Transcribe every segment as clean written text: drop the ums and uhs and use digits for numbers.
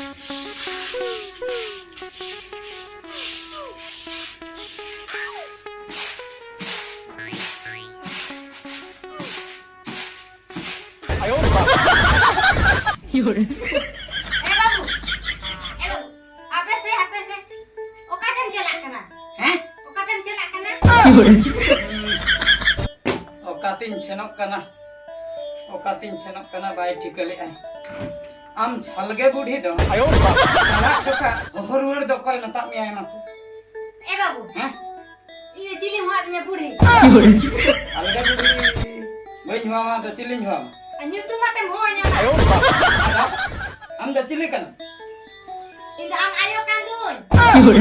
Yun. Okatin senok kana bai tikale ai am salge budhi do ayo salah ka horwar do koi nata mi ai mas babu ini cili muatnya budhi alge budhi bain huwa ma do cilin huwa anyu tu mate monya ayo am do cili kan inda am ayo kandun ayo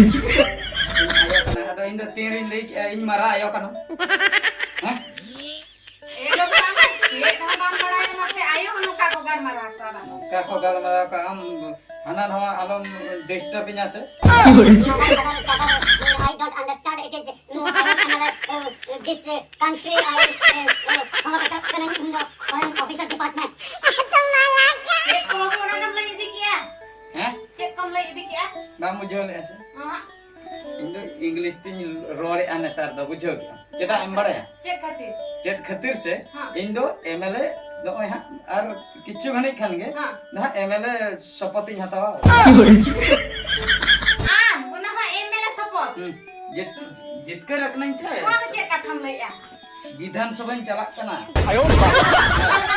kana ado indo tirin lei in mara ayo kana Kako gal mara ka am hanan hawa alom disturbing ase I don't understand it is no this country foreign officer department cek kamu nak nak beli ini kia cek kamu beli ini kia ba mujho le ase indo english tin role anatar do bujho kita am badaya cek khatir se indo mla do ha ar kichu ghani khan ge na mla sapoti hatawa una ha mla support jit ke rakna chai kau cek katham lei ya Vidhan Sabha चला कना ayo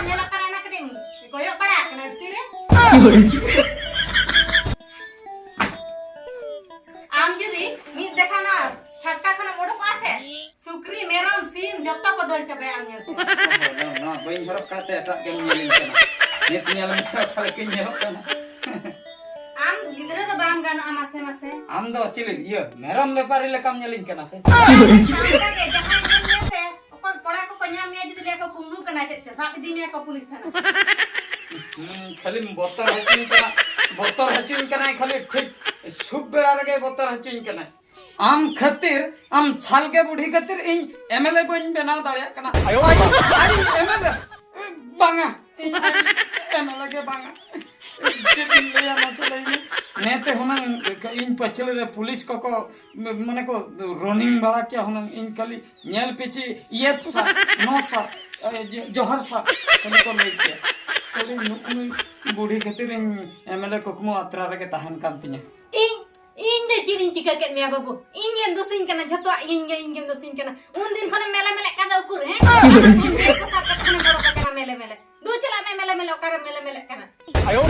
nyala kana anak ding koyok pada kena sire am jodi mi dekhana छटका खाना मोड़ो पास है सुक्री मेरम सीम जब तक को दल चबे आंगे ना बइन हरप काते एटा के मिलिन कना नेत नेलम से खाले के नेहप कना आम गिदरे तो बाम गान आमासे मासे आम दो चिले ये मेरम व्यापारी ले काम नेलिन कना से तांगा के जहां ने से ओकन कोड़ा को कन्या में जित ले को कुंडू कना छे सात दिन में को पुलिस थाना खाली बोतर हचिन कना खाली ठीक शुभ बेरा लगे बोतर हचिन कना आम खातिर आम साल के बुढ़ी खातिर इन एमएलए बइन बनाव दाड़िया कना आयो आई एमएलए बांगा एमएलए के बांगा चिन लेया मसले नेते हुनंग इन पछले रे पुलिस को माने को रनिंग बड़ा क्या हुनंग इन खाली नेल पिची यस सर नो सर जोहर सर खाली को ले के खाली बुढ़ी खातिर इन एमएलए कोकमो अत्रा रे के तहन कांतिया इन दे चिरिन चिका के मिया बाबू इन ये दोसिन कना जतो इन दोसिन कना उन दिन खने मेले मेले कादा उकुर है को साथ कने बड़ो कना मेले मेले दू चला में मेले ओकर मेले कना आयो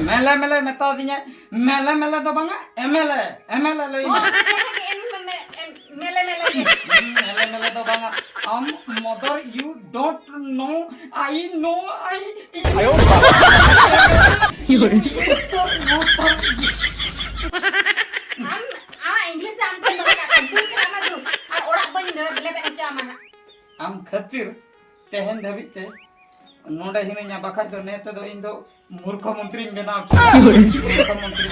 मेले मेले मेता दिया मेले तो बांगा एमएलए लई मेले तो बांगा am mother you don't know I know I ayo English से हमको तो कंप्यूटर के नाम दो और ओड़ा बन दे ले पे Chama am khatir tehen dhabit te नोडा हिने nya bakha do ne te do इन दो मूर्ख मंत्री बना मूर्ख मंत्री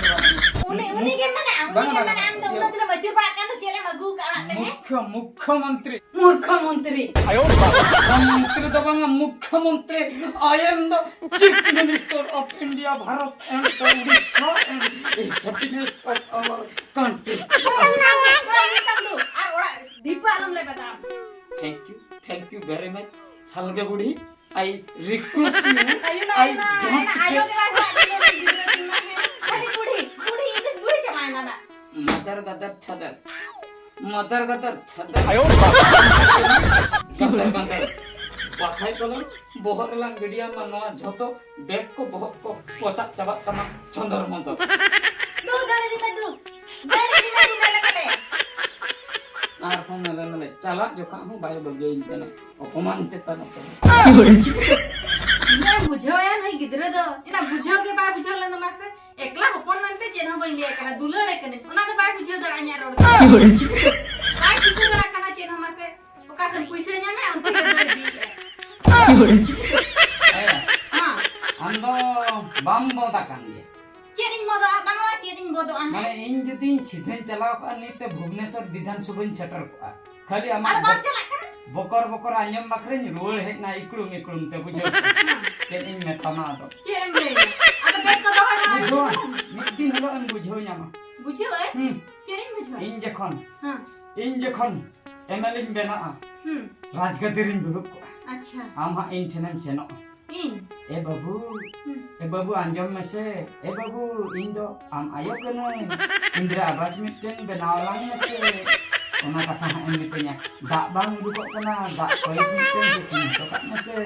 उन्हीं के माने हम तो उन्हीं दिन मजूर पड़ा के चले मगू का मुख्यमंत्री आयो मंत्री तो बांगा मुख्यमंत्री I am the chief minister of India Bharat and Orissa and happiness of our country दीपा आलम ले बता थैंक यू वेरी मच सालगे बुढ़ी आई रिक्रूट यू आयो के बाद अरे बुढ़ी इधर बुढ़ी जमाना ना मदर गदर छदर आयो गदर बाखाय कलम बोहर लांग मीडिया मा नवा झतो बैग को बहुत को पोसा चबा तमा चंदर मंतो दो गाड़ी में दो ले कटे आर फोन ले चला जो काम बाय बगे इनने अपमान चेतन मैं बुझो या नहीं गिदरे दो इना बुझो के बा बुझो ले मासे एकला हपन मानते जेना बइले कना दुलळे कने ओना तो बाय बुझो दड़ा न्या रोड बाय ठीक दड़ा कना जेना मासे ओकासन पैसे न्या में अंत के दे दी हां हम तो बम बोता कान जे चेरिंग मोदो बांगला चेरिंग बोदो माने इन जदी सीधे चलाव का नीते भुवनेश्वर विधानसभा सेटर को खाली अरे हमार बात चला कर बकर आयम बकरे रोड है ना इकड़ुम ते बुझो चेरिंग में तमा दो चेरिंग ले अब बैठ को दो बुझो बुझो ए चेरिन बुझो इन जखन हां एमएलए बेना राजगद्दीरिन दुरुब को अच्छा आम हा इन ठेनम सेनो इन ए बाबू आंजम में से ए बाबू इन दो आम आयो कने इंदिरा आवास मिटन बनाव लांग में से ओना कथा हा एम मिटenya दा बांग उडुक कना दा कोई मिटन से तीन तो का में से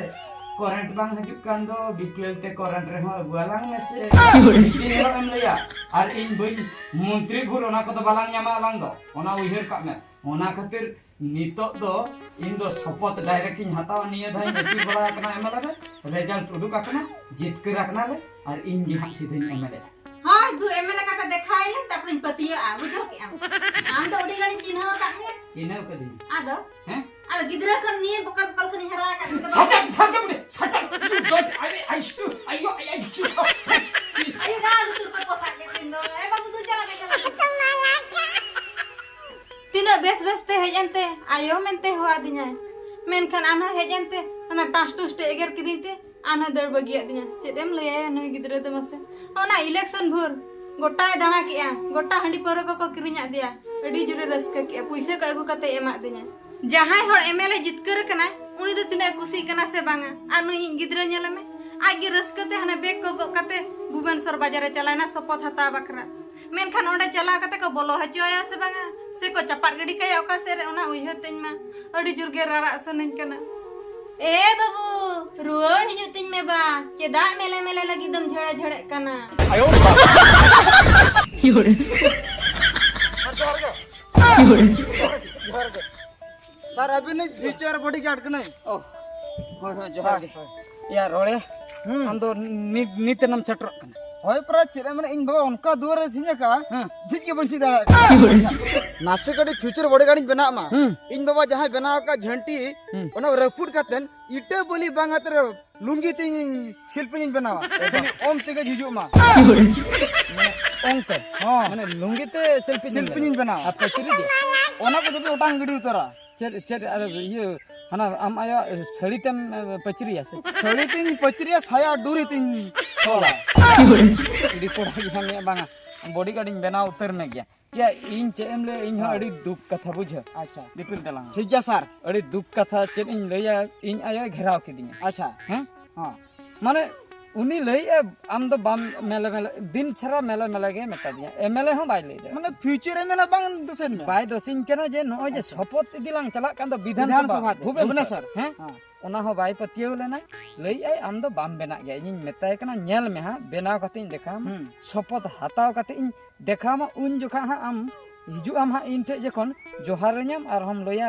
करंट बांग हजुक कान दो बीपीएल ते करंट रे हो गुआलांग में से तीन एम लया और इन बई मंत्री भूल ओना को तो बालांग न्यामा लांग दो ओना उहिर का में ओना खातिर नितो दो इन दो शपथ डायरेक्ट इन हताव निये धाई नेती बड़ा कना एमएलए रे रिजल्ट उडुक कना जितकर रखना रे और इन जी हां सीधे एमएलए हां दु एमएलए का देखाइले तपरिन पतिया आ बुझो के आम तो उडी गाड़ी चिन्ह का ने चिन्ह के दिन आदो हैं आ गिदरा कर नियर बकल बकल कनी हरा का सटक यू डोंट आई टू आयो आई टू अरे राम तू को पोसा के दिन दो ए बाबू तू चला के चला तीनो बेस बेसते हेजनते आयो मेनते होआ दिना मेनखान आना हेजनते अना टास टुस्टे एगर किदिनते आना दर बगिया दिना चेदेम लया नय गिदरा दे मसे ओना इलेक्शन भोर गोटा दाना किया गोटा हंडी पर को किरिnya दिया अडी जुरे रस्का किया पैसा को अगु कते एमा दिना जहां हर एमएलए जितकर कना उनी दो तिना खुशी कना से बांगा आनु गिदरा नेला में आगे रस्कते हना बेग को कते भुवनेश्वर बाजार चलाना शपथ हता बकरा मेनखान ओंडे चला कते को बोलो हचोया से बांगा से को चपार गडी कया ओका से रे ओना उइहर तिन मा अडी जुरगे रारा सनन कना ए बाबू रुआन हिजु तिन में बा चेदा मेले मेले लगी दम झड़े झड़े कना आयो योरे सर अभी नहीं फ्यूचर बॉडीगार्ड कने ओ हो जोहार गे या रोड़े हम दो नितनम सटर कना होय पर चेरे माने इन बाबा उनका दुआर रे सिने का जित के बंसी दा नासे कडी फ्यूचर बॉडीगार्ड बना मा इन बाबा जहां बना का झंटी ओना रफुट कातेन इटे बोली बांगा तर लुंगी तिन शिल्पी बनावा ओम ते हिजु मा ओम ते हां माने लुंगी ते शिल्पी बनावा आप पचरी दे ओना को तो उटांग गडी उतरा चेर अरे ये हना आम आया सड़ी तम पचरी आसे सड़ी तिन पचरिया साया डूरी तिन थोड़ा डी कोड़ा हने बांगा बॉडीगार्ड इन बना उतर में गया क्या इन चेम ले इन अड़ी दुख कथा बुझ अच्छा दिपिल दलांग ठीक है सर अड़ी दुख कथा चेन इन लया इन आया घेराव के दिया अच्छा हैं हां माने उनी लई आम दो बाम मेले मेले दिन छरा मेले मेले गे मेता दिया एमएलए हो बाय ले माने फ्यूचर एमएलए बांग दोसन में बाय दोसिन केना जे नय जे शपथ दिलांग चला कान दो विधानसभा भुवनेश्वर हैं ओना हो बाय पतियो लेना लई आई आम दो बाम बेना गया इन मेताय कना नेल में हा बेनाव कते देखा शपथ हताव कते इन देखा मा उन जोखा हा आम हिजु आम हा इन ठे जखन जोहार न्याम और हम लोया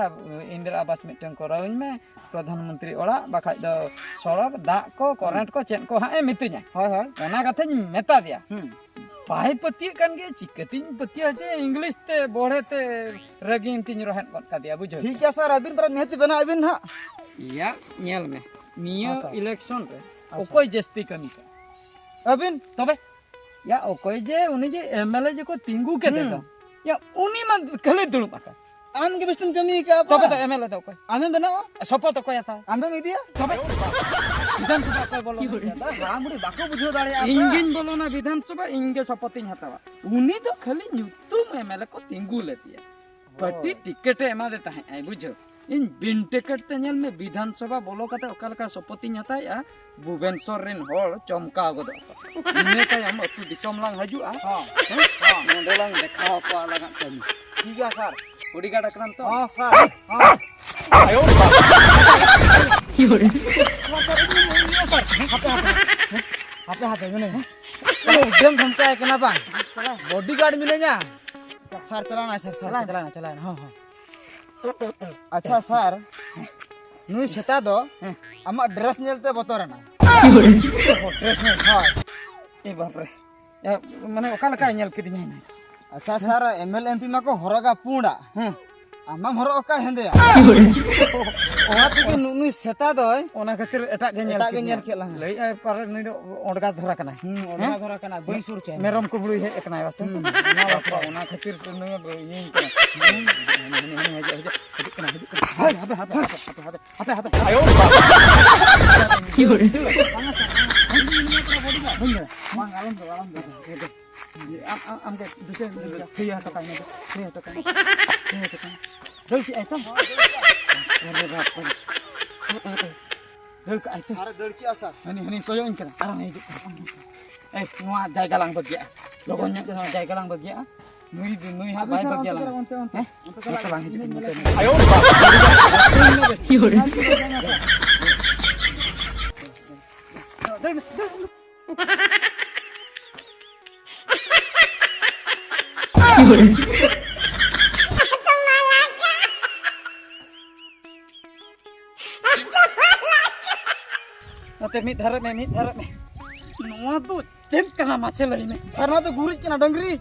इंदिरा आवास मिटन करावइन में प्रधानमंत्री ओड़ा बाखाय दो सड़क दा को करंट को चेन को हा ए मितुnya हाय हाय ओना कथे मेता दिया पाई पति कन गे चिकतिन पति जे इंग्लिश ते बोढ़े ते रगिन तिन रहन कत का दिया बुझो ठीक है सर अबिन पर नेति बना अबिन हा या नेल में नियो इलेक्शन रे ओकोय जस्ती कमी का अबिन तबे या ओकोय जे उनी जे एमएलए जे को तिंगू के देता या उनी मा खले दुलु पाका आम के बेस्तन कमी का तबे तो एमएलए तो कोई आमे बनाओ शपथ कोय था आमे में दिया तबे विधानसभा कोई बोलो रामुड़ी बाको बुझो दाड़े इंगिन बोलो ना विधानसभा इंगे शपथ इन हतावा उनी तो खाली न्यूतुम एमएलए को तिंगू लेतिया पट्टी टिकट एमा देता है आई बुझो इन बिन टिकट ते नेल में विधानसभा बोलो कते ओकालका शपथ इन हताया भुवनेश्वर रेन होल चमका गदो इने तायम अतु दिसम लांग हजुआ हां नोंदेलांग देखाव को लगा कमी ठीक है सर बॉडीगार्ड अकरान तो हां सर हां आयो योरे हाथे हाथे में नहीं एकदम धमका है केना बा बॉडीगार्ड मिले냐 सर चलाना सर चलाना हां हां अच्छा सर नुई सेता दो आमा ड्रेस नेलते बतरना ड्रेस ने हां ए बाप रे या माने ओकालका नेल किदिnya ना अच्छा सर एमएल एमपी मा को हरगा पुंडा आमा हरो ओका हेंदे ओहा तिके नुई सेता दो ओना खातिर एटा गे नेल केला लई आ पर नुई दो ओडगा धरा कना ओडगा धरा कना बई सुर चे मेरम को बुड़ी हे एकना वासे ओना खातिर से नुई इन आयो योरे am ke duse thia to kai na thia to kai dol ki ai to अरे बाप रे dol ka ai to सारे दड़ची आ sir hani koyo in kana arang hiji nuwa jaiga lang bagia logonya nuwa jaiga lang bagia nui ha bai bagia lang onte lang hiji ayo yore Nanti mit harap me. Nuah tu cem kena masih lagi me. Sir ना तो गुरिज के ना डंगरी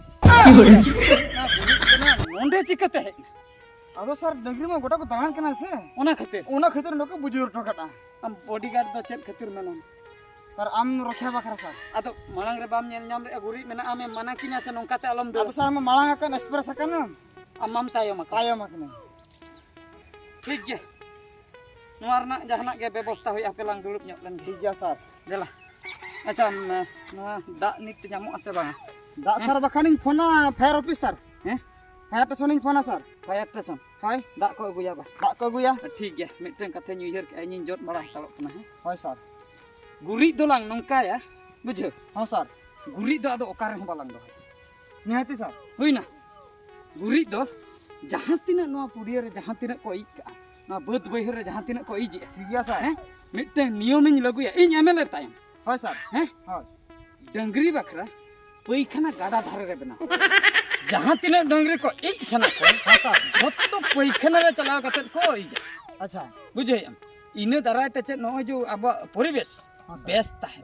Onde cikat teh. अदो sir डंगरी में गोटा को दान के ना से Ona khatir. उना खतर नोके बुजुर ठोकटा Am bodyguard do cem khatir menon. Sir आम रखे बखरा sir Ado malang re bam nyel nyam re guri mena ame mana kina se nongka te alam do. अदो सर हम मालांग अकन एक्सप्रेस अकन Amam tayo maka. कायम अकन ठीक गया. Nuar nak jahanak ge bebosta hoi ape lang dulup nyok lan. ठीक है sir Delah. Acha nuah dak nit nyamuk ase bang. दा सर बखानिंग फोना fire officer Heh? Fire station फोना सर Payat teson. हाय Dak ko aguya ba. दा को गुया ठीक गया. Miteng kata New Year ke anjing jot marah talok kena. Hi sir Guri do lang nongka ya. Bujho. हां sir Guri do ado okare ho balang do. निहाती sir Huina. Guri do jahan tina noa pudiya re jahan tina ko ika. Noa baut baihar re jahan tina ko iji. ठीक है sir Heh? Miteng niyomin lagu ya. Iny amele tayam. Hi sir Heh? हाय Dangri bakra पैखाना गाड़ा धारे रे बना जहां तिना dungaree को एक सना को हाता जत्तो पैखाना रे चलाव कते को इजे अच्छा बुझे इने दराय ते चे नो जो अब परिवेश हाँ सर। बेस्ट ताहे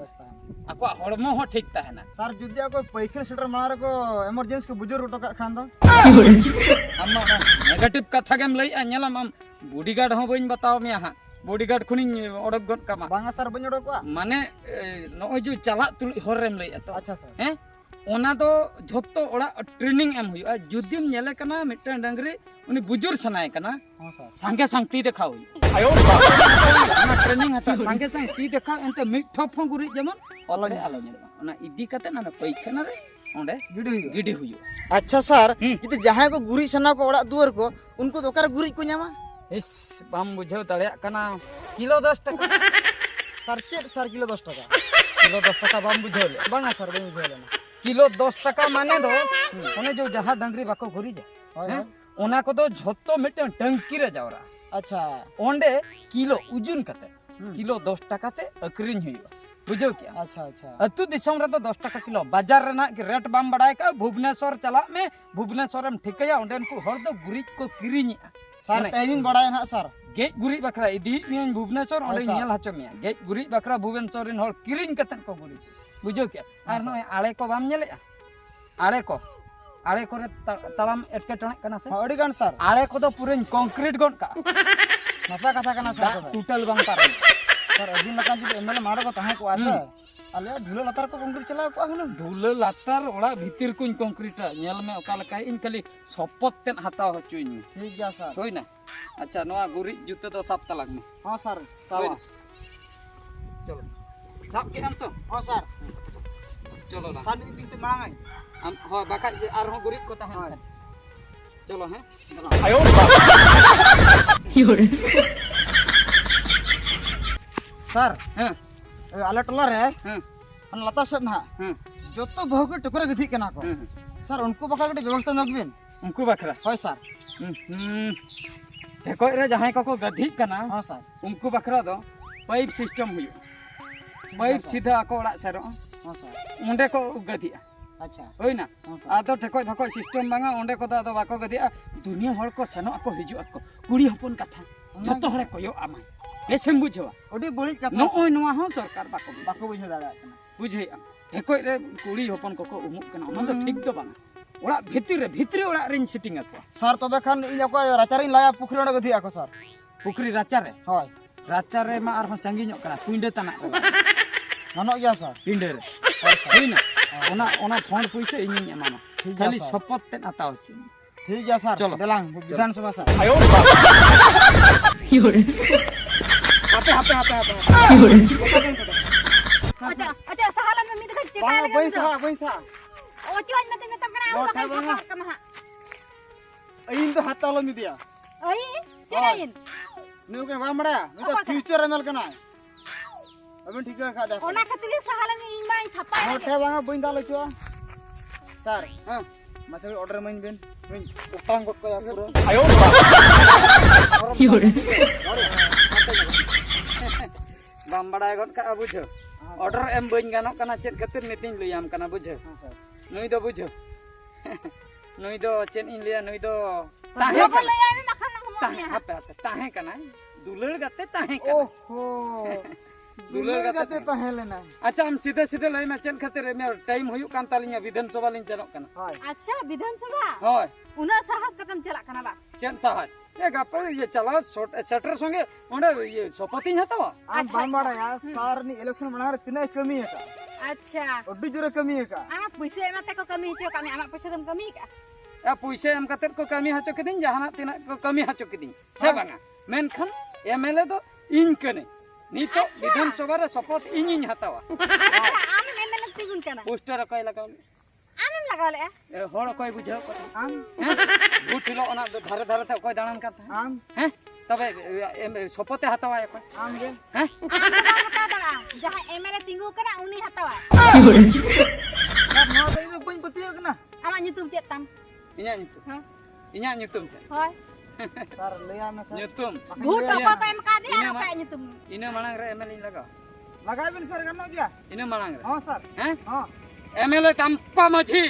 आको हड़मो हो ठीक ताहे ना सर जुदिया को पैखन सीटर मारे को इमरजेंसी को बुजुर्ग टोका खान दो अम्मा नेगेटिव कथा गेम लई अनयलम हम बॉडीगार्ड हो बइन बताओ मे हा बॉडीगार्ड खुनिन ओडक गन कमा बांगा सर बन ओडक को माने नो जो चला तुल हररेम लई तो अच्छा सर हैं ओना दो झोत्तो ओड़ा ट्रेनिंग एम हुआ जुदिम नेले कना मिटन डंगरी उनी बुजुर्ग सनाय कना हां सर संगे संग ती देखाओ आयो ना ट्रेनिंग हता संगे संग ती देखाओ एंते मिठो फंगुरी जेमन ओले आलो नेल ओना इदी कते ना पैखाना रे ओंडे गिडी हुई अच्छा सर हम्म। जदि जहां को गुरी सना को ओड़ा दुआर को उनको दोकर गुरी को न्यामा इस बाम बुझाव दड़या कना किलो 10 टका सर चेट सर किलो 10 टका किलो 10 टका बाम बुझाव ले बांगा सर बन बुझे लेना किलो 10 टका माने दो ओने जो जहां डंगरी बाको घुरी जा हाय हैं ओना को तो झोत्तो मिटन टंकी रे जावरा अच्छा ओंडे किलो उजुन कते किलो 10 टका ते अकरिन हुई बुझो क्या अच्छा अच्छा अतु दिसम रे तो 10 टका किलो बाजार रे ना कि रेट बाम बड़ाय का भुवनेश्वर चला में भुवनेश्वर में ठिकया ओंडेन को हर दो गुरिज को किरिनी सर तेजिन बड़ा है ना सर गेज गुरी बकरा इदी नियन भुवनेश्वर ओंडे अच्छा। नेल हाचो मिया गेज गुरी बकरा भुवनेश्वर रिन हर किरिन कतन को गुरी बुझो क्या आर नो आड़े को बाम नेले आड़े को रे तलाम एटके टणे कना से अड़ी गन सर आड़े को तो पूरे कंक्रीट गन का नपा कथा कना दा सर टोटल बाम पारन सर अभी लका जदि एमएलए मारो को ताहे को आसे अले ढुले लतार को कंक्रीट चला को हुन धुले लातार ओड़ा भीतर कुन कंक्रीट नेल में ओका लका इन खाली सपत तेन हताव हचुइन ठीक गया सर होई ना अच्छा नोआ गुरी जुते तो साफ तलाक में हां सर सावा चलो साफ के हम तो हां सर चलो ना सर नी ते मांगाई हम हो बाका आर हो गुरी को ताहे हां चलो हैं सर हैं अले टोला रे हैं अन लता सेट ना हैं जतो बहु के टुकरे गथि केना को सर उनको बका के व्यवस्था नगबिन उनको बखरा होय सर देखो रे जहां को गधी कना हां सर उनको बखरा दो पाइप सिस्टम हुई पाइप सीधा आको ओड़ा सेरो हां सर उंडे को गधी अच्छा होई ना हां सर आदो ठको ठको सिस्टम बांगा ओंडे को आदो बाको गदिया दुनिया हर को सेनो को हिजु को कुड़ी हपन कथा जतो हरे कोयो आमाय एसेम बुझवा ओडी बळी कथा नोय नोआ हो सरकार बाको बाको बुझे दादा कना बुझे देखो रे कुड़ी हपन को उमुक कना ओना तो ठीक दो बांगा ओड़ा भितरी ओड़ा रिन सिटिंग आको सर तबे खान इन को राचारी लाया पुखरी ओडे गथि आको सर पुखरी राचा रे होय मा आर संगी कना पिंडे तना ननो गया सर पिंडे रे होई ना ओना फंड पैसे इनिन एमामा ठीक खाली है सर। शपथ ते नाताव छु ठीक है सर चलो। देलांग विधानसभा सर आयो हाथे हाथे हाथे हाथे अच्छा अच्छा सहाला में मी देखा बांगा बैसा बैसा ओ ocuan mati mata kana Mau bakal tahu nggak? ka mah. इन तो हाथ तालो मिदिया Ai, cinain. न्यू के बा मड़ा नु तो फ्यूचर एमएल कना अबे ठीक है खादा Ona khatiri sahalan ing mai thapa. मोठे बांगा बइन दालो चुआ सर हां मासे ऑर्डर मन बेन मिन उटांग गट कया पूरा बाम बड़ाय गट का बुझो ऑर्डर एम बइन गानो कना चेत खातिर नीतिन लइयाम कना बुझो हां सर नुई दो बुझो नुई दो चेन इन लिया नुई दो Tahe boleh ya mi makan nang ताहे humnya. हापे हापे ताहे कना दुलड़ गाते ताहे कना ओहो दुलड़ गाते तो है लेना अच्छा हम सीधे सीधे लई में चेन खातिर में टाइम हुयु कान तालिया विधानसभा लिन चलो कना हाय Acha bidan sabha. होय Una sahas katam chalak kana ba. Chain साहब ये गप ये चला सेटर संगे ओंडे ये सोपति हतावा आम बामड़ा यार सर नि इलेक्शन बना रे तिने कमी है का Acha. अड्डी जोरे कमी है का Ama puisi emate ko kami hicho kami amak puisi dam kami ka. या पैसे एम कतेर को कमी हचो किदिन जहाना तिना को कमी हचो किदिन से बांगा मेनखान एमएलए दो इन कने नितो विधानसभा रे शपथ इन हतावा Acha am memele tigun kana. Poster कय लगाव Am lagaw le. होड़ कय बुझाव को आम हैं बुठिलो ओना धारे धारे ते कय दाणन का आम हैं तबे शपथ हतावा कय आम गे हैं Am bata dara. Jaha emele tingu kana uni hatawa. यार नो दई में बइन पतिया कना Ama nyutum chet tam. इnya nyutum Ha. इnya nyutum Hoy. Sir ले आना sir nyutum But Iya. apa ko em ka dia Ini, apa Mak. nyutum. ina manang रे MLA लगाव लगाए बिन सर करना क्या ina manang रे हां सर हैं हां एमएलए तंपा मछी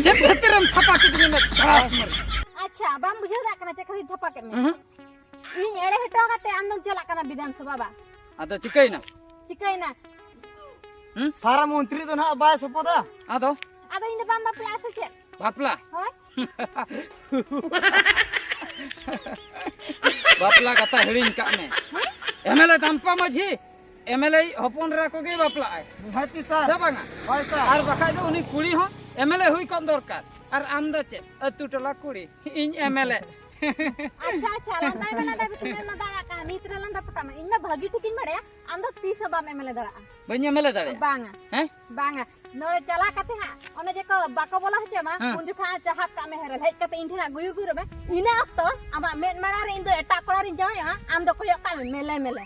चेक खतरम थपा किदिन में खलास मर Acha bam bujau dak kana cek khari thapa ket me. Ing ere heto kate am dong chalak kana bidan sabha ba. आदो चिकैना Cikai na. सारा मंत्री तो ना बाय सपोदा आदो Ada ing bam bapla asa chet. बापला Hoy. बापला कथा हिड़िन काने MLA Tampa मझी MLA हपन रा को गे बापला आय निहाती सर सबंगा हाय सर आर बखाय दो उनी कुड़ी हो एमएलए हुई कोन दरकार आर आम दो चे अतु टला कुड़ी इन MLA Acha acha landai mena da bitu mena da ka nitra landa patama. Ing ma bhagi tikin mare am do 30 bam emele da. बन्या मेले दावे Banga. हैं Banga. Nore chala kate ha. Ona je ko bako bola hache ma. Un jukha chahak ka me hera. Hei kate inthina guyur guyur me. Ina akto ama men mara re indo eta kora rin jawa am do koyok ka mele mele.